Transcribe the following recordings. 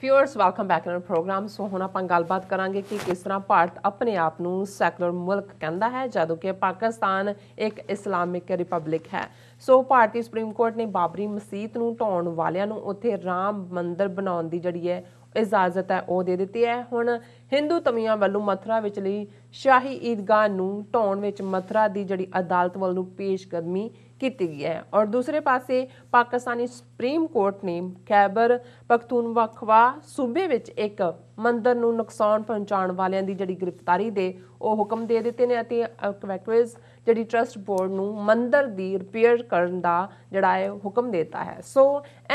Viewers welcome back in program. So हुण आपां गलबात करांगे कि किस तरह भारत अपने आप नूं सैकुलर मुल्क कहंदा है जदों कि पाकिस्तान एक इस्लामिक रिपब्लिक है। सो भारतीय सुप्रीम कोर्ट ने बाबरी मसीत नूं ढाउण वालियां नूं उत्थे राम मंदिर बनाउण दी जिहड़ी है इजाजत है वो दे दी है। हुण हिंदू तवीआं वालों मथुरा विचली शाही ईदगाह नूं ढाउण विच मथुरा दी जिहड़ी अदालत वालों पेशकदमी की गई है। और दूसरे पासे पाकिस्तानी सुप्रीम कोर्ट ने खैबर पख्तूनख्वा सूबे विच एक मंदिर नूं नुकसान पहुंचाउण वालियां दी जिहड़ी गिरफ्तारी दे ਉਹ ਹੁਕਮ ਦੇ ਦਿੱਤੇ ਨੇ ਅਤੇ ਇਕਵੈਕਸ ਜਿਹੜੀ ਟਰਸਟ ਬੋਰਡ ਨੂੰ ਮੰਦਰ ਦੀ ਰਿਪੇਅਰ ਕਰਨ ਦਾ ਜਿਹੜਾ ਹੈ ਹੁਕਮ ਦਿੱਤਾ ਹੈ। ਸੋ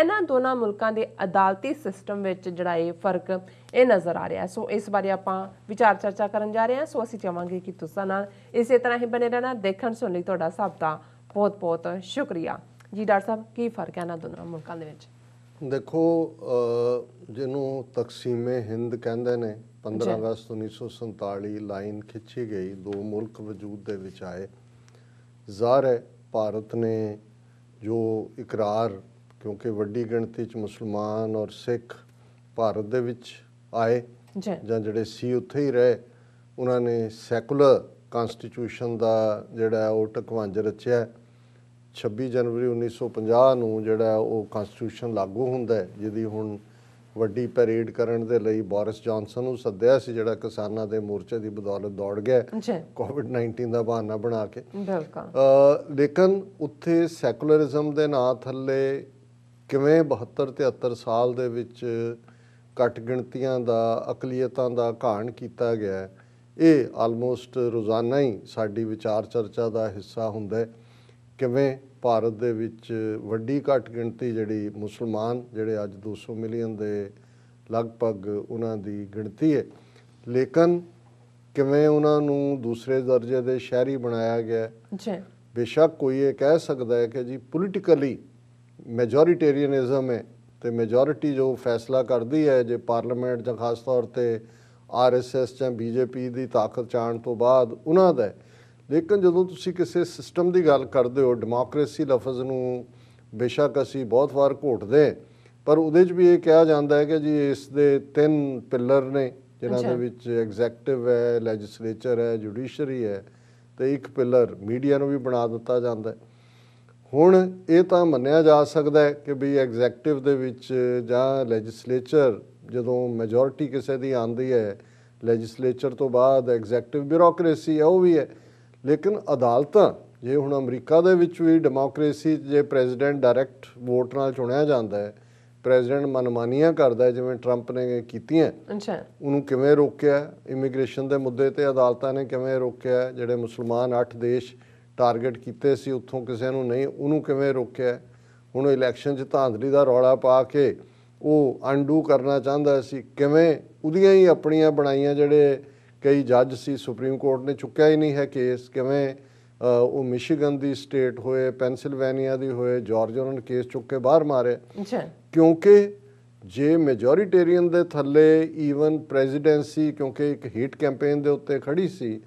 ਇਹਨਾਂ ਦੋਨਾਂ ਮੁਲਕਾਂ ਦੇ ਅਦਾਲਤੀ ਸਿਸਟਮ ਵਿੱਚ ਜਿਹੜਾ ਇਹ ਫਰਕ ਇਹ ਨਜ਼ਰ ਆ ਰਿਹਾ। ਸੋ ਇਸ ਬਾਰੇ ਆਪਾਂ ਵਿਚਾਰ ਚਰਚਾ ਕਰਨ ਜਾ ਰਹੇ ਹਾਂ। ਸੋ ਅਸੀਂ ਚਾਹਾਂਗੇ ਕਿ ਤੁਸੀਂ ਨਾਲ ਇਸੇ ਤਰ੍ਹਾਂ ਹੀ ਬਣੇ ਰਹਿਣਾ। ਦੇਖਣ ਸੁਣਨ ਲਈ ਤੁਹਾਡਾ ਸਭ ਦਾ ਬਹੁਤ ਬਹੁਤ ਸ਼ੁਕਰੀਆ ਜੀ। ਡਾਕਟਰ ਸਾਹਿਬ ਕੀ ਫਰਕ ਹੈ ਇਹਨਾਂ ਦੋਨਾਂ ਮੁਲਕਾਂ ਦੇ ਵਿੱਚ? देखो जिन्हों तकसीमे हिंद कहते हैं 15 अगस्त 1947 लाइन खिंची गई, दो मुल्क वजूद दे विच आए। ज़ाहिर है भारत ने जो इकरार, क्योंकि वड्डी गिणती च मुसलमान और सिख भारत दे विच आए जां जिहड़े सी उत्थे ही रहे, उन्होंने सैकुलर कॉन्स्टिट्यूशन का जिहड़ा वो ढकवंज रचिया। 26 जनवरी 1950 ਨੂੰ ਜਿਹੜਾ ਉਹ ਕਨਸਟੀਟਿਊਸ਼ਨ ਲਾਗੂ ਹੁੰਦਾ ਹੈ, ਜਿਹਦੀ ਹੁਣ ਵੱਡੀ ਪੈਰੇਡ ਕਰਨ ਦੇ ਲਈ ਬੋਰਿਸ ਜੌਨਸਨ ਨੂੰ ਸੱਦਿਆ ਸੀ, ਜਿਹੜਾ ਕਿਸਾਨਾਂ ਦੇ ਮੋਰਚੇ ਦੀ ਬਦੌਲਤ ਦੌੜ ਗਿਆ ਕੋਵਿਡ-19 ਦਾ ਬਹਾਨਾ ਬਣਾ ਕੇ। ਲੇਕਿਨ ਉੱਥੇ ਸੈਕੂਲਰਿਜ਼ਮ ਦੇ ਨਾਂ ਥੱਲੇ ਕਿਵੇਂ 72-73 ਸਾਲ ਦੇ ਵਿੱਚ ਘੱਟ ਗਿਣਤੀਆਂ ਦਾ, ਅਕਲੀਅਤਾਂ ਦਾ ਘਾਣ ਕੀਤਾ ਗਿਆ, ਇਹ ਆਲਮੋਸਟ ਰੋਜ਼ਾਨਾ ਹੀ ਸਾਡੀ ਵਿਚਾਰ ਚਰਚਾ ਦਾ ਹਿੱਸਾ ਹੁੰਦਾ। ਕਿਵੇਂ ਭਾਰਤ ਦੇ ਵਿੱਚ ਵੱਡੀ ਘੱਟ ਗਿਣਤੀ ਜਿਹੜੀ ਮੁਸਲਮਾਨ, ਜਿਹੜੇ ਅੱਜ 200 ਮਿਲੀਅਨ ਦੇ ਲਗਭਗ ਉਹਨਾਂ ਦੀ ਗਿਣਤੀ ਹੈ, ਲੇਕਿਨ ਕਿਵੇਂ ਉਹਨਾਂ ਨੂੰ ਦੂਸਰੇ ਦਰਜੇ ਦੇ ਸ਼ਹਿਰੀ ਬਣਾਇਆ ਗਿਆ। ਬੇਸ਼ੱਕ ਕੋਈ ਇਹ ਕਹਿ ਸਕਦਾ ਹੈ ਕਿ ਜੀ ਪੋਲੀਟੀਕਲੀ ਮੈਜੋਰੀਟੇਰੀਅਨਿਜ਼ਮ ਹੈ ਅਤੇ ਮੈਜੋਰਿਟੀ ਜੋ ਫੈਸਲਾ ਕਰਦੀ ਹੈ, ਜੇ ਪਾਰਲੀਮੈਂਟ ਜਾਂ ਖਾਸ ਤੌਰ 'ਤੇ RSS ਜਾਂ BJP ਦੀ ਤਾਕਤ 'ਚ ਆਉਣ ਤੋਂ ਬਾਅਦ ਉਹਨਾਂ ਦਾ। ਲੇਕਿਨ ਜਦੋਂ ਤੁਸੀਂ ਕਿਸੇ ਸਿਸਟਮ ਦੀ ਗੱਲ ਕਰਦੇ ਹੋ, ਡੈਮੋਕ੍ਰੇਸੀ ਲਫ਼ਜ਼ ਨੂੰ ਬੇਸ਼ੱਕ ਅਸੀਂ ਬਹੁਤ ਵਾਰ ਘੋਟਦੇ, ਪਰ ਉਹਦੇ 'ਚ ਵੀ ਇਹ ਕਿਹਾ ਜਾਂਦਾ ਹੈ ਕਿ ਜੀ ਇਸ ਦੇ 3 ਪਿੱਲਰ ਨੇ, ਜਿਨ੍ਹਾਂ ਦੇ ਵਿੱਚ ਐਗਜ਼ੈਕਟਿਵ ਹੈ, ਲੈਜਿਸਲੇਚਰ ਹੈ, ਜੁਡੀਸ਼ਰੀ ਹੈ, ਅਤੇ ਇੱਕ ਪਿੱਲਰ ਮੀਡੀਆ ਨੂੰ ਵੀ ਬਣਾ ਦਿੱਤਾ ਜਾਂਦਾ। ਹੁਣ ਇਹ ਤਾਂ ਮੰਨਿਆ ਜਾ ਸਕਦਾ ਹੈ ਕਿ ਵੀ ਐਗਜ਼ੈਕਟਿਵ ਦੇ ਵਿੱਚ ਜਾਂ ਲੈਜਿਸਲੇਚਰ ਜਦੋਂ ਮੈਜੋਰਿਟੀ ਕਿਸੇ ਦੀ ਆਉਂਦੀ ਹੈ, ਲੈਜਿਸਲੇਚਰ ਤੋਂ ਬਾਅਦ ਐਗਜ਼ੈਕਟਿਵ ਬਿਊਰੋਕਰੇਸੀ ਹੈ, ਉਹ ਵੀ ਹੈ। ਲੇਕਿਨ ਅਦਾਲਤਾਂ, ਜੇ ਹੁਣ ਅਮਰੀਕਾ ਦੇ ਵਿੱਚ ਵੀ ਡੈਮੋਕਰੇਸੀ ਜੇ ਪ੍ਰੈਜ਼ੀਡੈਂਟ ਡਾਇਰੈਕਟ ਵੋਟ ਨਾਲ ਚੁਣਿਆ ਜਾਂਦਾ ਹੈ, ਪ੍ਰੈਜ਼ੀਡੈਂਟ ਮਨਮਾਨੀਆਂ ਕਰਦਾ ਹੈ ਜਿਵੇਂ ਟਰੰਪ ਨੇ ਕੀਤੀਆਂ, ਉਹਨੂੰ ਕਿਵੇਂ ਰੋਕਿਆ? ਇਮੀਗ੍ਰੇਸ਼ਨ ਦੇ ਮੁੱਦੇ 'ਤੇ ਅਦਾਲਤਾਂ ਨੇ ਕਿਵੇਂ ਰੋਕਿਆ? ਜਿਹੜੇ ਮੁਸਲਮਾਨ 8 ਦੇਸ਼ ਟਾਰਗੇਟ ਕੀਤੇ ਸੀ, ਉੱਥੋਂ ਕਿਸੇ ਨੂੰ ਨਹੀਂ, ਉਹਨੂੰ ਕਿਵੇਂ ਰੋਕਿਆ? ਹੁਣ ਇਲੈਕਸ਼ਨ 'ਚ ਧਾਂਦਲੀ ਦਾ ਰੌਲਾ ਪਾ ਕੇ ਉਹ ਅਨਡੂ ਕਰਨਾ ਚਾਹੁੰਦਾ ਸੀ, ਕਿਵੇਂ ਉਹਦੀਆਂ ਹੀ ਆਪਣੀਆਂ ਬਣਾਈਆਂ ਜਿਹੜੇ ਕਈ ਜੱਜ ਸੀ, ਸੁਪਰੀਮ ਕੋਰਟ ਨੇ ਚੁੱਕਿਆ ਹੀ ਨਹੀਂ ਹੈ ਕੇਸ, ਕਿਵੇਂ ਉਹ ਮਿਸ਼ੀਗਨ ਦੀ ਸਟੇਟ ਹੋਏ, ਪੈਨਸਿਲਵੇਨੀਆ ਦੀ ਹੋਏ, ਜਾਰਜੀਆ, ਉਹਨਾਂ ਨੇ ਕੇਸ ਚੁੱਕ ਕੇ ਬਾਹਰ ਮਾਰੇ। ਕਿਉਂਕਿ ਜੇ ਮੈਜੋਰੀਟੇਰੀਅਨ ਦੇ ਥੱਲੇ ਈਵਨ ਪ੍ਰੈਜ਼ੀਡੈਂਸੀ, ਕਿਉਂਕਿ ਇੱਕ ਹੀਟ ਕੈਂਪੇਨ ਦੇ ਉੱਤੇ ਖੜੀ ਸੀ,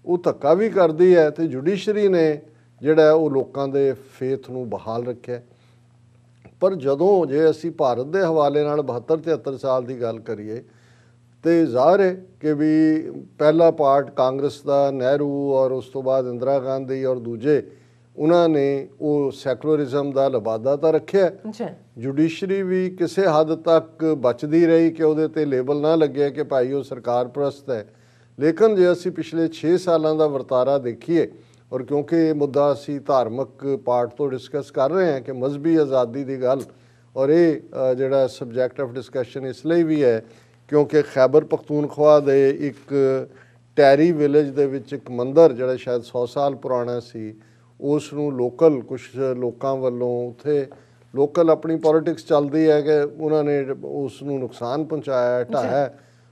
ਉਹ ਧੱਕਾ ਵੀ ਕਰਦੀ ਹੈ, ਅਤੇ ਜੁਡੀਸ਼ਰੀ ਨੇ ਜਿਹੜਾ ਉਹ ਲੋਕਾਂ ਦੇ ਫੇਥ ਨੂੰ ਬਹਾਲ ਰੱਖਿਆ। ਪਰ ਜਦੋਂ ਜੇ ਅਸੀਂ ਭਾਰਤ ਦੇ ਹਵਾਲੇ ਨਾਲ 72-73 ਸਾਲ ਦੀ ਗੱਲ ਕਰੀਏ, ਅਤੇ ਜ਼ਾਹਿਰ ਹੈ ਕਿ ਵੀ ਪਹਿਲਾ ਪਾਰਟ ਕਾਂਗਰਸ ਦਾ, ਨਹਿਰੂ ਔਰ ਉਸ ਤੋਂ ਬਾਅਦ ਇੰਦਰਾ ਗਾਂਧੀ ਔਰ ਦੂਜੇ, ਉਹਨਾਂ ਨੇ ਉਹ ਸੈਕੂਲਰਿਜ਼ਮ ਦਾ ਲਬਾਦਾ ਤਾਂ ਰੱਖਿਆ। ਜੁਡੀਸ਼ਰੀ ਵੀ ਕਿਸੇ ਹੱਦ ਤੱਕ ਬਚਦੀ ਰਹੀ ਕਿ ਉਹਦੇ 'ਤੇ ਲੇਬਲ ਨਾ ਲੱਗੇ ਕਿ ਭਾਈ ਉਹ ਸਰਕਾਰ ਪ੍ਰਸਤ ਹੈ। ਲੇਕਿਨ ਜੇ ਅਸੀਂ ਪਿਛਲੇ 6 ਸਾਲਾਂ ਦਾ ਵਰਤਾਰਾ ਦੇਖੀਏ, ਔਰ ਕਿਉਂਕਿ ਇਹ ਮੁੱਦਾ ਅਸੀਂ ਧਾਰਮਿਕ ਪਾਰਟ ਤੋਂ ਡਿਸਕਸ ਕਰ ਰਹੇ ਹਾਂ ਕਿ ਮਜ਼ਹਬੀ ਆਜ਼ਾਦੀ ਦੀ ਗੱਲ, ਔਰ ਇਹ ਜਿਹੜਾ ਸਬਜੈਕਟ ਆਫ ਡਿਸਕਸ਼ਨ ਇਸ ਲਈ ਵੀ ਹੈ ਕਿਉਂਕਿ ਖੈਬਰ ਪਖਤੂਨਖਵਾ ਦੇ ਇੱਕ ਟੈਰੀ ਵਿਲੇਜ ਦੇ ਵਿੱਚ ਇੱਕ ਮੰਦਰ ਜਿਹੜਾ ਸ਼ਾਇਦ 100 ਸਾਲ ਪੁਰਾਣਾ ਸੀ, ਉਸ ਨੂੰ ਲੋਕਲ ਕੁਛ ਲੋਕਾਂ ਵੱਲੋਂ, ਉੱਥੇ ਲੋਕਲ ਆਪਣੀ ਪੋਲੀਟਿਕਸ ਚੱਲਦੀ ਹੈ ਕਿ ਉਹਨਾਂ ਨੇ ਉਸ ਨੂੰ ਨੁਕਸਾਨ ਪਹੁੰਚਾਇਆ, ਢਾਹਿਆ,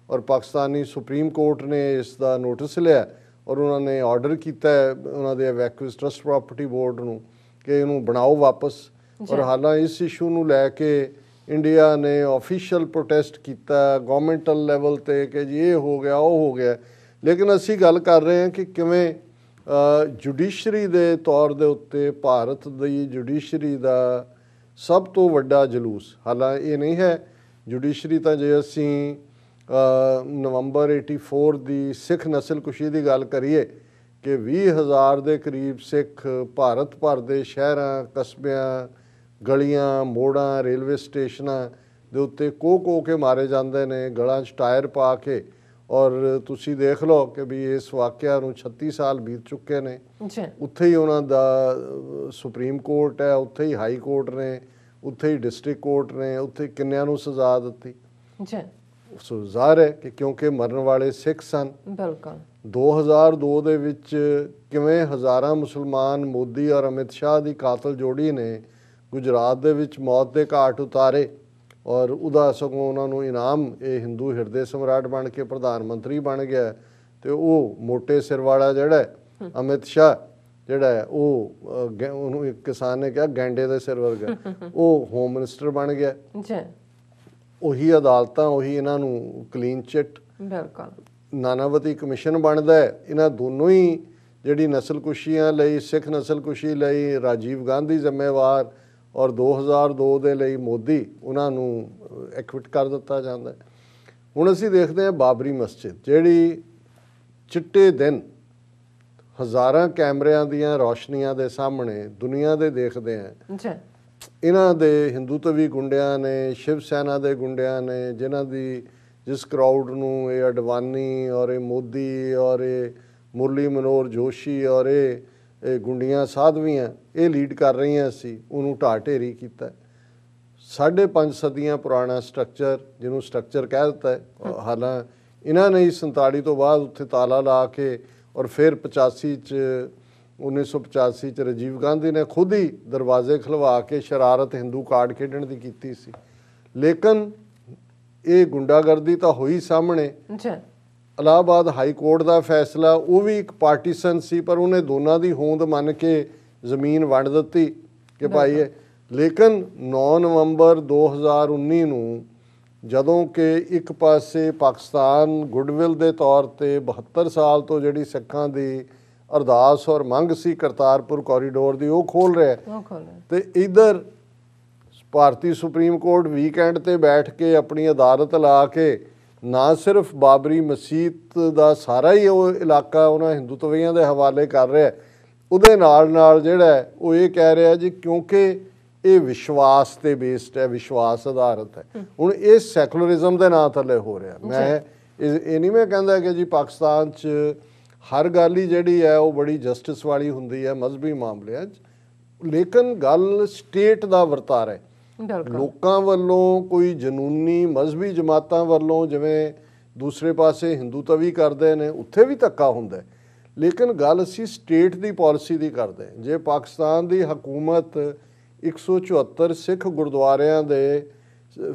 ਔਰ ਪਾਕਿਸਤਾਨੀ ਸੁਪਰੀਮ ਕੋਰਟ ਨੇ ਇਸ ਦਾ ਨੋਟਿਸ ਲਿਆ ਔਰ ਉਹਨਾਂ ਨੇ ਆਰਡਰ ਕੀਤਾ ਉਹਨਾਂ ਦੇ ਵੈਕੂਅਸ ਟਰਸਟ ਪ੍ਰਾਪਰਟੀ ਬੋਰਡ ਨੂੰ ਕਿ ਇਹਨੂੰ ਬਣਾਓ ਵਾਪਸ। ਔਰ ਹਾਲਾਂਕਿ ਇਸ ਇਸ਼ੂ ਨੂੰ ਲੈ ਕੇ ਇੰਡੀਆ ਨੇ ਆਫੀਸ਼ੀਅਲ ਪ੍ਰੋਟੈਸਟ ਕੀਤਾ ਗੌਰਮੈਂਟਲ ਲੈਵਲ 'ਤੇ ਕਿ ਜੀ ਇਹ ਹੋ ਗਿਆ, ਉਹ ਹੋ ਗਿਆ। ਲੇਕਿਨ ਅਸੀਂ ਗੱਲ ਕਰ ਰਹੇ ਹਾਂ ਕਿ ਕਿਵੇਂ ਜੁਡੀਸ਼ਰੀ ਦੇ ਤੌਰ ਦੇ ਉੱਤੇ ਭਾਰਤ ਦੀ ਜੁਡੀਸ਼ਰੀ ਦਾ ਸਭ ਤੋਂ ਵੱਡਾ ਜਲੂਸ, ਹਾਲਾਂਕਿ ਇਹ ਨਹੀਂ ਹੈ ਜੁਡੀਸ਼ਰੀ ਤਾਂ ਜੇ ਅਸੀਂ ਨਵੰਬਰ 84 ਦੀ ਸਿੱਖ ਨਸਲਕੁਸ਼ੀ ਦੀ ਗੱਲ ਕਰੀਏ ਕਿ 20,000 ਦੇ ਕਰੀਬ ਸਿੱਖ ਭਾਰਤ ਭਰ ਦੇ ਸ਼ਹਿਰਾਂ ਕਸਬਿਆਂ ਗਲੀਆਂ ਮੋੜਾਂ ਰੇਲਵੇ ਸਟੇਸ਼ਨਾਂ ਦੇ ਉੱਤੇ ਕੋਹ ਕੇ ਮਾਰੇ ਜਾਂਦੇ ਨੇ, ਗਲਾਂ 'ਚ ਟਾਇਰ ਪਾ ਕੇ। ਔਰ ਤੁਸੀਂ ਦੇਖ ਲਓ ਕਿ ਵੀ ਇਸ ਵਾਕਿਆ ਨੂੰ 36 ਸਾਲ ਬੀਤ ਚੁੱਕੇ ਨੇ। ਉੱਥੇ ਹੀ ਉਹਨਾਂ ਦਾ ਸੁਪਰੀਮ ਕੋਰਟ ਹੈ, ਉੱਥੇ ਹੀ ਹਾਈ ਕੋਰਟ ਨੇ, ਉੱਥੇ ਹੀ ਡਿਸਟ੍ਰਿਕਟ ਕੋਰਟ ਨੇ, ਉੱਥੇ ਕਿੰਨਿਆਂ ਨੂੰ ਸਜ਼ਾ ਦਿੱਤੀ। ਸੋ ਜ਼ਾਹਰ ਹੈ ਕਿ ਕਿਉਂਕਿ ਮਰਨ ਵਾਲੇ ਸਿੱਖ ਸਨ। ਬਿਲਕੁਲ 2002 ਦੇ ਵਿੱਚ ਕਿਵੇਂ ਹਜ਼ਾਰਾਂ ਮੁਸਲਮਾਨ ਮੋਦੀ ਔਰ ਅਮਿਤ ਸ਼ਾਹ ਦੀ ਕਾਤਲ ਜੋੜੀ ਨੇ ਗੁਜਰਾਤ ਦੇ ਵਿੱਚ ਮੌਤ ਦੇ ਘਾਟ ਉਤਾਰੇ, ਔਰ ਉਹਦਾ ਸਗੋਂ ਉਹਨਾਂ ਨੂੰ ਇਨਾਮ ਇਹ ਹਿੰਦੂ ਹਿਰਦੇ ਸਮਰਾਟ ਬਣ ਕੇ ਪ੍ਰਧਾਨ ਮੰਤਰੀ ਬਣ ਗਿਆ। ਤੇ ਉਹ ਮੋਟੇ ਸਿਰ ਵਾਲਾ ਜਿਹੜਾ ਅਮਿਤ ਸ਼ਾਹ ਜਿਹੜਾ ਹੈ ਉਹ ਉਹਨੂੰ ਇੱਕ ਕਿਸਾਨ ਨੇ ਕਿਹਾ ਗੈਂਡੇ ਦੇ ਸਿਰ ਵਰਗਾ, ਉਹ ਹੋਮ ਮਿਨਿਸਟਰ ਬਣ ਗਿਆ। ਉਹੀ ਅਦਾਲਤਾਂ ਉਹੀ ਇਹਨਾਂ ਨੂੰ ਕਲੀਨ ਚਿੱਟ। ਬਿਲਕੁਲ ਨਾਨਾਵਤੀ ਕਮਿਸ਼ਨ ਬਣਦਾ ਹੈ। ਇਹਨਾਂ ਦੋਨੋਂ ਹੀ ਜਿਹੜੀ ਨਸਲਕੁਸ਼ੀਆਂ ਲਈ ਸਿੱਖ ਨਸਲਕੁਸ਼ੀ ਲਈ ਰਾਜੀਵ ਗਾਂਧੀ ਜ਼ਿੰਮੇਵਾਰ ਔਰ 2002 ਦੇ ਲਈ ਮੋਦੀ, ਉਹਨਾਂ ਨੂੰ ਐਕਵਿਟ ਕਰ ਦਿੱਤਾ ਜਾਂਦਾ। ਹੁਣ ਅਸੀਂ ਦੇਖਦੇ ਹਾਂ ਬਾਬਰੀ ਮਸਜਿਦ ਜਿਹੜੀ ਚਿੱਟੇ ਦਿਨ ਹਜ਼ਾਰਾਂ ਕੈਮਰਿਆਂ ਦੀਆਂ ਰੌਸ਼ਨੀਆਂ ਦੇ ਸਾਹਮਣੇ ਦੁਨੀਆ ਦੇ ਦੇਖਦੇ ਹਾਂ। ਇਹਨਾਂ ਦੇ ਹਿੰਦੂਤਵੀ ਗੁੰਡਿਆਂ ਨੇ, ਸ਼ਿਵ ਸੈਨਾ ਦੇ ਗੁੰਡਿਆਂ ਨੇ, ਜਿਸ ਕਰਾਊਡ ਨੂੰ ਇਹ ਅਡਵਾਨੀ ਔਰ ਇਹ ਮੋਦੀ ਔਰ ਇਹ ਮੁਰਲੀ ਮਨੋਹਰ ਜੋਸ਼ੀ ਔਰ ਇਹ ਗੁੰਡੀਆਂ ਸਾਧਵੀਆਂ ਇਹ ਲੀਡ ਕਰ ਰਹੀਆਂ ਸੀ, ਉਹਨੂੰ ਢਾਹ ਢੇਰੀ ਕੀਤਾ। 5.5 ਸਦੀਆਂ ਪੁਰਾਣਾ ਸਟਰਕਚਰ, ਜਿਹਨੂੰ ਸਟਰਕਚਰ ਕਹਿ ਦਿੱਤਾ ਹੈ। ਹਾਲਾਂ ਇਹਨਾਂ ਨੇ 47 ਤੋਂ ਬਾਅਦ ਉੱਥੇ ਤਾਲਾ ਲਾ ਕੇ ਔਰ ਫਿਰ 1985 ਚ ਰਾਜੀਵ ਗਾਂਧੀ ਨੇ ਖੁਦ ਹੀ ਦਰਵਾਜ਼ੇ ਖਲਵਾ ਕੇ ਸ਼ਰਾਰਤ ਹਿੰਦੂ ਕਾਰਡ ਖੇਡਣ ਦੀ ਕੀਤੀ ਸੀ। ਲੇਕਿਨ ਇਹ ਗੁੰਡਾਗਰਦੀ ਤਾਂ ਹੋਈ ਸਾਹਮਣੇ। ਇਲਾਹਾਬਾਦ ਹਾਈ ਕੋਰਟ ਦਾ ਫੈਸਲਾ ਉਹ ਵੀ ਇੱਕ ਪਾਰਟੀਸਨ ਸੀ, ਪਰ ਉਹਨੇ ਦੋਨਾਂ ਦੀ ਹੋਂਦ ਮੰਨ ਕੇ ਜ਼ਮੀਨ ਵੰਡ ਦਿੱਤੀ ਕਿ ਭਾਈ। ਲੇਕਿਨ 9 ਨਵੰਬਰ 2019 ਨੂੰ ਜਦੋਂ ਕਿ ਇੱਕ ਪਾਸੇ ਪਾਕਿਸਤਾਨ ਗੁੱਡਵਿਲ ਦੇ ਤੌਰ ਤੇ 72 ਸਾਲ ਤੋਂ ਜਿਹੜੀ ਸਿੱਖਾਂ ਦੀ ਅਰਦਾਸ ਔਰ ਮੰਗ ਸੀ ਕਰਤਾਰਪੁਰ ਕੋਰੀਡੋਰ ਦੀ, ਉਹ ਖੋਲ ਰਿਹਾ, ਤੇ ਇਧਰ ਭਾਰਤੀ ਸੁਪਰੀਮ ਕੋਰਟ ਵੀਕਐਂਡ ਤੇ ਬੈਠ ਕੇ ਆਪਣੀ ਅਦਾਲਤ ਲਾ ਕੇ ਨਾ ਸਿਰਫ ਬਾਬਰੀ ਮਸਜਿਦ ਦਾ ਸਾਰਾ ਹੀ ਉਹ ਇਲਾਕਾ ਉਹਨਾਂ ਹਿੰਦੂਤਵੀਆਂ ਦੇ ਹਵਾਲੇ ਕਰ ਰਿਹਾ, ਉਹਦੇ ਨਾਲ ਜਿਹੜਾ ਉਹ ਇਹ ਕਹਿ ਰਿਹਾ ਜੀ ਕਿਉਂਕਿ ਇਹ ਵਿਸ਼ਵਾਸ ਤੇ ਬੇਸਡ ਹੈ, ਵਿਸ਼ਵਾਸ ਆਧਾਰਿਤ ਹੈ। ਹੁਣ ਇਹ ਸੈਕੂਲਰਿਜ਼ਮ ਦੇ ਨਾਂ ਥੱਲੇ ਹੋ ਰਿਹਾ। ਮੈਂ ਇਹ ਨਹੀਂ ਮੈਂ ਕਹਿੰਦਾ ਕਿ ਜੀ ਪਾਕਿਸਤਾਨ 'ਚ ਹਰ ਗੱਲ ਹੀ ਜਿਹੜੀ ਹੈ ਉਹ ਬੜੀ ਜਸਟਿਸ ਵਾਲੀ ਹੁੰਦੀ ਹੈ ਮਜ਼ਹਬੀ ਮਾਮਲਿਆਂ 'ਚ, ਲੇਕਿਨ ਗੱਲ ਸਟੇਟ ਦਾ ਵਰਤਾਰਾ ਹੈ। ਲੋਕਾਂ ਵੱਲੋਂ ਕੋਈ ਜਨੂਨੀ ਮਜ਼ਹਬੀ ਜਮਾਤਾਂ ਵੱਲੋਂ ਜਿਵੇਂ ਦੂਸਰੇ ਪਾਸੇ ਹਿੰਦੂਤਵੀ ਕਰਦੇ ਨੇ, ਉੱਥੇ ਵੀ ਧੱਕਾ ਹੁੰਦਾ, ਲੇਕਿਨ ਗੱਲ ਅਸੀਂ ਸਟੇਟ ਦੀ ਪਾਲਿਸੀ ਦੀ ਕਰਦੇ। ਜੇ ਪਾਕਿਸਤਾਨ ਦੀ ਹਕੂਮਤ 174 ਸਿੱਖ ਗੁਰਦੁਆਰਿਆਂ ਦੇ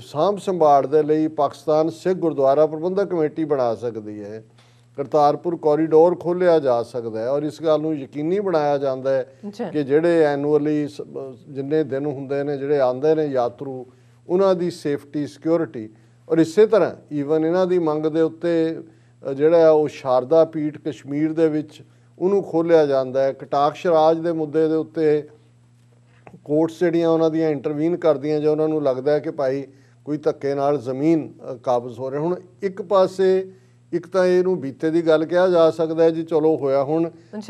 ਸਾਂਭ ਸੰਭਾਲ ਦੇ ਲਈ ਪਾਕਿਸਤਾਨ ਸਿੱਖ ਗੁਰਦੁਆਰਾ ਪ੍ਰਬੰਧਕ ਕਮੇਟੀ ਬਣਾ ਸਕਦੀ ਹੈ, ਕਰਤਾਰਪੁਰ ਕੋਰੀਡੋਰ ਖੋਲ੍ਹਿਆ ਜਾ ਸਕਦਾ ਹੈ, ਔਰ ਇਸ ਗੱਲ ਨੂੰ ਯਕੀਨੀ ਬਣਾਇਆ ਜਾਂਦਾ ਹੈ ਕਿ ਜਿਹੜੇ ਐਨੂਅਲੀ ਜਿੰਨੇ ਦਿਨ ਹੁੰਦੇ ਨੇ ਜਿਹੜੇ ਆਉਂਦੇ ਨੇ ਯਾਤਰੂ, ਉਹਨਾਂ ਦੀ ਸੇਫਟੀ ਸਿਕਿਉਰਿਟੀ। ਔਰ ਇਸੇ ਤਰ੍ਹਾਂ ਈਵਨ ਇਹਨਾਂ ਦੀ ਮੰਗ ਦੇ ਉੱਤੇ ਜਿਹੜਾ ਉਹ ਸ਼ਾਰਦਾ ਪੀਠ ਕਸ਼ਮੀਰ ਦੇ ਵਿੱਚ ਉਹਨੂੰ ਖੋਲ੍ਹਿਆ ਜਾਂਦਾ ਹੈ। ਕਟਾਕਸ਼ ਰਾਜ ਦੇ ਮੁੱਦੇ ਦੇ ਉੱਤੇ ਕੋਰਟਸ ਜਿਹੜੀਆਂ ਉਹਨਾਂ ਦੀਆਂ ਇੰਟਰਵੀਨ ਕਰਦੀਆਂ ਜੇ ਉਹਨਾਂ ਨੂੰ ਲੱਗਦਾ ਹੈ ਕਿ ਭਾਈ ਕੋਈ ਧੱਕੇ ਨਾਲ ਜ਼ਮੀਨ ਕਾਬਜ਼ ਹੋ ਰਿਹਾ। ਹੁਣ ਇੱਕ ਪਾਸੇ ਇੱਕ ਤਾਂ ਇਹਨੂੰ ਬੀਤੇ ਦੀ ਗੱਲ ਕਿਹਾ ਜਾ ਸਕਦਾ ਹੈ ਜੀ, ਚਲੋ ਹੋਇਆ। ਹੁਣ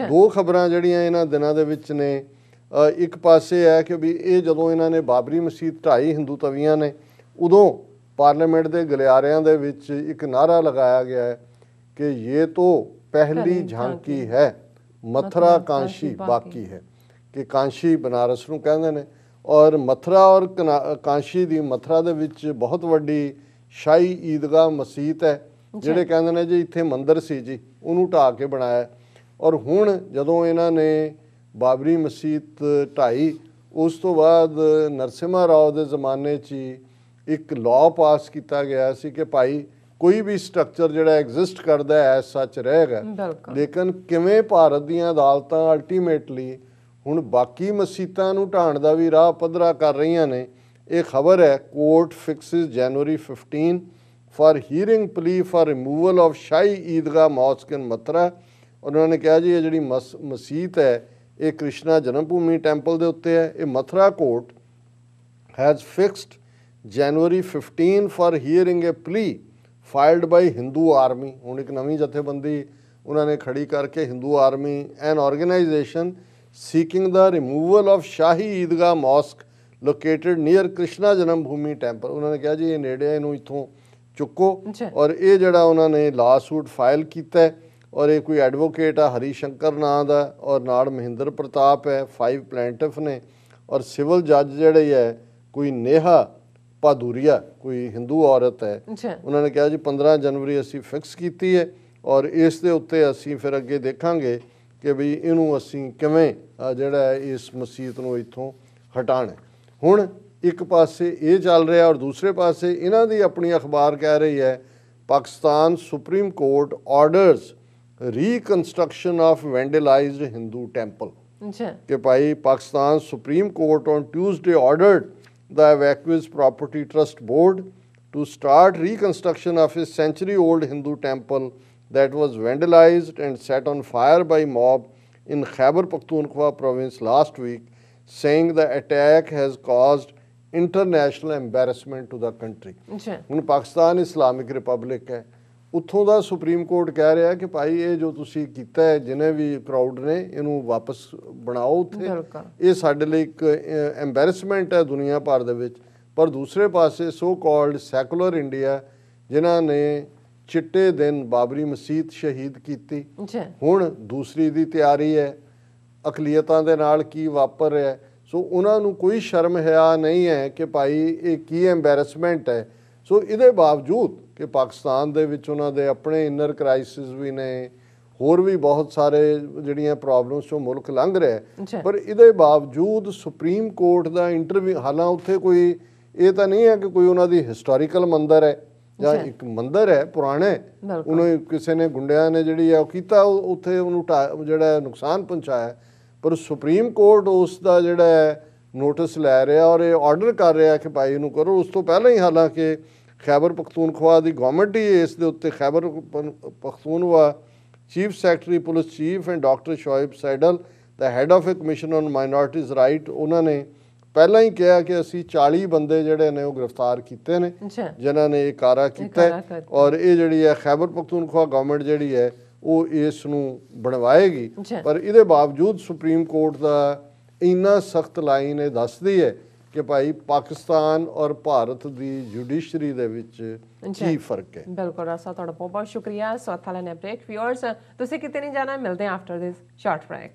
ਦੋ ਖਬਰਾਂ ਜਿਹੜੀਆਂ ਇਹਨਾਂ ਦਿਨਾਂ ਦੇ ਵਿੱਚ ਨੇ, ਇੱਕ ਪਾਸੇ ਹੈ ਕਿ ਵੀ ਇਹ ਜਦੋਂ ਇਹਨਾਂ ਨੇ ਬਾਬਰੀ ਮਸਜਿਦ ਢਾਈ ਹਿੰਦੂ ਤਵੀਆਂ ਨੇ, ਉਦੋਂ ਪਾਰਲੀਮੈਂਟ ਦੇ ਗਲਿਆਰਿਆਂ ਦੇ ਵਿੱਚ ਇੱਕ ਨਾਅਰਾ ਲਗਾਇਆ ਗਿਆ ਹੈ ਕਿ ਇਹ ਤੋਂ ਪਹਿਲੀ ਝਾਂਕੀ ਹੈ, ਮਥੁਰਾ ਕਾਂਸ਼ੀ ਬਾਕੀ ਹੈ, ਕਿ ਕਾਂਸ਼ੀ ਬਨਾਰਸ ਨੂੰ ਕਹਿੰਦੇ ਨੇ। ਔਰ ਮਥੁਰਾ ਔਰ ਕਾਂਸ਼ੀ ਦੀ, ਮਥੁਰਾ ਦੇ ਵਿੱਚ ਬਹੁਤ ਵੱਡੀ ਸ਼ਾਹੀ ਈਦਗਾਹ ਮਸਜਿਦ ਹੈ, ਜਿਹੜੇ ਕਹਿੰਦੇ ਨੇ ਜੀ ਇੱਥੇ ਮੰਦਿਰ ਸੀ ਜੀ, ਉਹਨੂੰ ਢਾਹ ਕੇ ਬਣਾਇਆ। ਔਰ ਹੁਣ ਜਦੋਂ ਇਹਨਾਂ ਨੇ ਬਾਬਰੀ ਮਸਜਿਦ ਢਾਈ, ਉਸ ਤੋਂ ਬਾਅਦ ਨਰਸਿਮਹਾ ਰਾਓ ਦੇ ਜ਼ਮਾਨੇ 'ਚ ਇੱਕ ਲਾਅ ਪਾਸ ਕੀਤਾ ਗਿਆ ਸੀ ਕਿ ਭਾਈ ਕੋਈ ਵੀ ਸਟਰਕਚਰ ਜਿਹੜਾ ਐਗਜ਼ਿਸਟ ਕਰਦਾ ਐਸ ਸੱਚ ਰਹੇਗਾ, ਲੇਕਿਨ ਕਿਵੇਂ ਭਾਰਤ ਦੀਆਂ ਅਦਾਲਤਾਂ ਅਲਟੀਮੇਟਲੀ ਹੁਣ ਬਾਕੀ ਮਸਜਿਦਾਂ ਨੂੰ ਢਾਣ ਦਾ ਵੀ ਰਾਹ ਪੱਧਰਾ ਕਰ ਰਹੀਆਂ ਨੇ। ਇਹ ਖਬਰ ਹੈ, court fixes January 15 for hearing plea for removal of Shahi Idgah mosque in Mathura. ਉਹਨਾਂ ਨੇ ਕਿਹਾ ਜੀ ਇਹ ਜਿਹੜੀ ਮਸਜਿਦ ਹੈ ਇਹ ਕ੍ਰਿਸ਼ਨਾ ਜਨਮ ਭੂਮੀ ਟੈਂਪਲ ਦੇ ਉੱਤੇ ਹੈ। ਇਹ Mathura court has fixed January 15 for hearing a plea filed by Hindu Army। ਹੁਣ ਇੱਕ ਨਵੀਂ ਜਥੇਬੰਦੀ ਉਹਨਾਂ ਨੇ ਖੜੀ ਕਰਕੇ Hindu army N organisation seeking the removal of Shahi Eidgah Mosque located near Krishna Janam Bhoomi Temple। ਉਹਨਾਂ ਨੇ ਕਿਹਾ ਜੀ ਇਹ ਨੇੜੇ ਆ, ਇਹਨੂੰ ਇੱਥੋਂ ਚੁੱਕੋ। ਔਰ ਇਹ ਜਿਹੜਾ ਉਹਨਾਂ ਨੇ ਲਾ ਸੂਟ ਫਾਈਲ ਕੀਤਾ ਔਰ ਇਹ ਕੋਈ ਐਡਵੋਕੇਟ ਆ ਹਰੀ ਸ਼ੰਕਰ ਨਾਂ ਦਾ ਔਰ ਨਾਲ ਮਹਿੰਦਰ ਪ੍ਰਤਾਪ ਹੈ, 5 ਪਲੈਂਟਿਫ ਨੇ ਔਰ ਸਿਵਲ ਜੱਜ ਜਿਹੜੇ ਹੈ ਕੋਈ ਨੇਹਾ ਭਾਦੂਰੀਆ ਕੋਈ ਹਿੰਦੂ ਔਰਤ ਹੈ। ਉਹਨਾਂ ਨੇ ਕਿਹਾ ਜੀ 15 ਜਨਵਰੀ ਅਸੀਂ ਫਿਕਸ ਕੀਤੀ ਹੈ ਔਰ ਇਸ ਦੇ ਉੱਤੇ ਅਸੀਂ ਫਿਰ ਅੱਗੇ ਦੇਖਾਂਗੇ ਕਿ ਵੀ ਇਹਨੂੰ ਅਸੀਂ ਕਿਵੇਂ ਜਿਹੜਾ ਹੈ ਇਸ ਮਸਜਿਦ ਨੂੰ ਇੱਥੋਂ ਹਟਾਉਣਾ। ਹੁਣ ਇੱਕ ਪਾਸੇ ਇਹ ਚੱਲ ਰਿਹਾ ਔਰ ਦੂਸਰੇ ਪਾਸੇ ਇਹਨਾਂ ਦੀ ਆਪਣੀ ਅਖਬਾਰ ਕਹਿ ਰਹੀ ਹੈ Pakistan supreme court orders reconstruction of vandalised Hindu temple. ਕਿ ਭਾਈ Pakistan supreme court on Tuesday ordered the Evacuees Property Trust Board to start reconstruction of a century-old Hindu temple that was vandalized and set on fire by mob in Khyber Pakhtunkhwa province last week, saying the attack has caused international embarrassment to the country। ਹੁਣ Pakistan Islamic republic ਹੈ, ਉੱਥੋਂ ਦਾ supreme court ਕਹਿ ਰਿਹਾ ਕਿ ਭਾਈ ਇਹ ਜੋ ਤੁਸੀਂ ਕੀਤਾ ਹੈ ਜਿਹਨੇ ਵੀ ਕਰਾਊਡ ਨੇ ਇਹਨੂੰ ਵਾਪਸ ਬਣਾਓ ਉੱਥੇ, ਇਹ ਸਾਡੇ ਲਈ ਇੱਕ ਐਮਬੈਰਸਮੈਂਟ ਹੈ ਦੁਨੀਆ ਭਰ ਦੇ ਵਿੱਚ। ਪਰ ਦੂਸਰੇ ਪਾਸੇ ਸੋ ਕਾਲਡ ਸੈਕੂਲਰ ਇੰਡੀਆ ਜਿਨ੍ਹਾਂ ਨੇ ਚਿੱਟੇ ਦਿਨ ਬਾਬਰੀ ਮਸਜਿਦ ਸ਼ਹੀਦ ਕੀਤੀ, ਹੁਣ ਦੂਸਰੀ ਦੀ ਤਿਆਰੀ ਹੈ ਅਕਲੀਅਤਾਂ ਦੇ ਨਾਲ ਕੀ ਵਾਪਰ ਰਿਹਾ। ਸੋ ਉਹਨਾਂ ਨੂੰ ਕੋਈ ਸ਼ਰਮ ਹਿਆ ਨਹੀਂ ਹੈ ਕਿ ਭਾਈ ਇਹ ਕੀ ਐਮਬੈਰਸਮੈਂਟ ਹੈ। ਸੋ ਇਹਦੇ ਬਾਵਜੂਦ ਕਿ ਪਾਕਿਸਤਾਨ ਦੇ ਵਿੱਚ ਉਹਨਾਂ ਦੇ ਆਪਣੇ ਇਨਰ ਕ੍ਰਾਈਸਿਸ ਵੀ ਨੇ, ਹੋਰ ਵੀ ਬਹੁਤ ਸਾਰੇ ਜਿਹੜੀਆਂ ਪ੍ਰੋਬਲਮਸ ਚੋਂ ਮੁਲਕ ਲੰਘ ਰਿਹਾ, ਪਰ ਇਹਦੇ ਬਾਵਜੂਦ ਸੁਪਰੀਮ ਕੋਰਟ ਦਾ ਇੰਟਰਵਿਊ, ਹਾਲਾਂ ਉੱਥੇ ਕੋਈ ਇਹ ਤਾਂ ਨਹੀਂ ਹੈ ਕਿ ਕੋਈ ਉਹਨਾਂ ਦੀ ਹਿਸਟੋਰੀਕਲ ਮੰਦਰ ਹੈ ਜਾਂ ਇੱਕ ਮੰਦਰ ਹੈ ਪੁਰਾਣਾ, ਉਹਨੂੰ ਕਿਸੇ ਨੇ ਗੁੰਡਿਆਂ ਨੇ ਜਿਹੜੀ ਹੈ ਉਹ ਕੀਤਾ, ਉੱਥੇ ਉਹਨੂੰ ਜਿਹੜਾ ਨੁਕਸਾਨ ਪਹੁੰਚਾਇਆ, ਪਰ ਸੁਪਰੀਮ ਕੋਰਟ ਉਸ ਦਾ ਜਿਹੜਾ ਹੈ ਨੋਟਿਸ ਲੈ ਰਿਹਾ ਔਰ ਇਹ ਆਰਡਰ ਕਰ ਰਿਹਾ ਕਿ ਭਾਈ ਇਹਨੂੰ ਕਰੋ। ਉਸ ਤੋਂ ਪਹਿਲਾਂ ਹੀ ਹਾਲਾਂਕਿ ਖੈਬਰ ਪਖਤੂਨਖਵਾ ਦੀ ਗਵਰਨਮੈਂਟ ਹੀ ਇਸ ਦੇ ਉੱਤੇ Khyber Pakhtunkhwa chief secretary police chief and doctor Shoaib Suddle ਦਾ head of a commission on minorities right, ਉਹਨਾਂ ਨੇ ਪਹਿਲਾਂ ਹੀ ਕਿਹਾ ਕਿ ਅਸੀਂ 40 ਬੰਦੇ ਜਿਹੜੇ ਨੇ ਉਹ ਗ੍ਰਿਫਤਾਰ ਕੀਤੇ ਨੇ ਜਿਨ੍ਹਾਂ ਨੇ ਇਹ ਕਾਰਾ ਕੀਤਾ ਔਰ ਇਹ ਜਿਹੜੀ ਹੈ ਖੈਬਰ ਪਖਤੂਨਖਵਾ ਗਵਰਨਮੈਂਟ ਜਿਹੜੀ ਹੈ ਉਹ ਇਸ ਨੂੰ ਬਣਵਾਏਗੀ। ਪਰ ਇਹਦੇ ਬਾਵਜੂਦ ਸੁਪਰੀਮ ਕੋਰਟ ਦਾ ਇੰਨਾ ਸਖਤ ਲਾਈਨ ਇਹ ਦੱਸਦੀ ਹੈ ਕਿ ਭਾਈ ਪਾਕਿਸਤਾਨ ਔਰ ਭਾਰਤ ਦੀ ਜੁਡੀਸ਼ਰੀ ਦੇ ਵਿੱਚ ਕੀ ਫਰਕ ਹੈ। ਬਿਲਕੁਲ ਰਾਸਾ, ਤੁਹਾਡਾ ਬਹੁਤ ਬਹੁਤ ਸ਼ੁਕਰੀਆ। ਸੋ ਥਾਲੇ ਨੇ ਬ੍ਰੇਕ ਵਿਊਅਰਸ, ਤੁਸੀਂ ਕਿਤੇ ਨਹੀਂ ਜਾਣਾ, ਮਿਲਦੇ ਹਾਂ ਆਫਟਰ ਦਿਸ ਸ਼ਾਰਟ ਬ੍ਰੇਕ।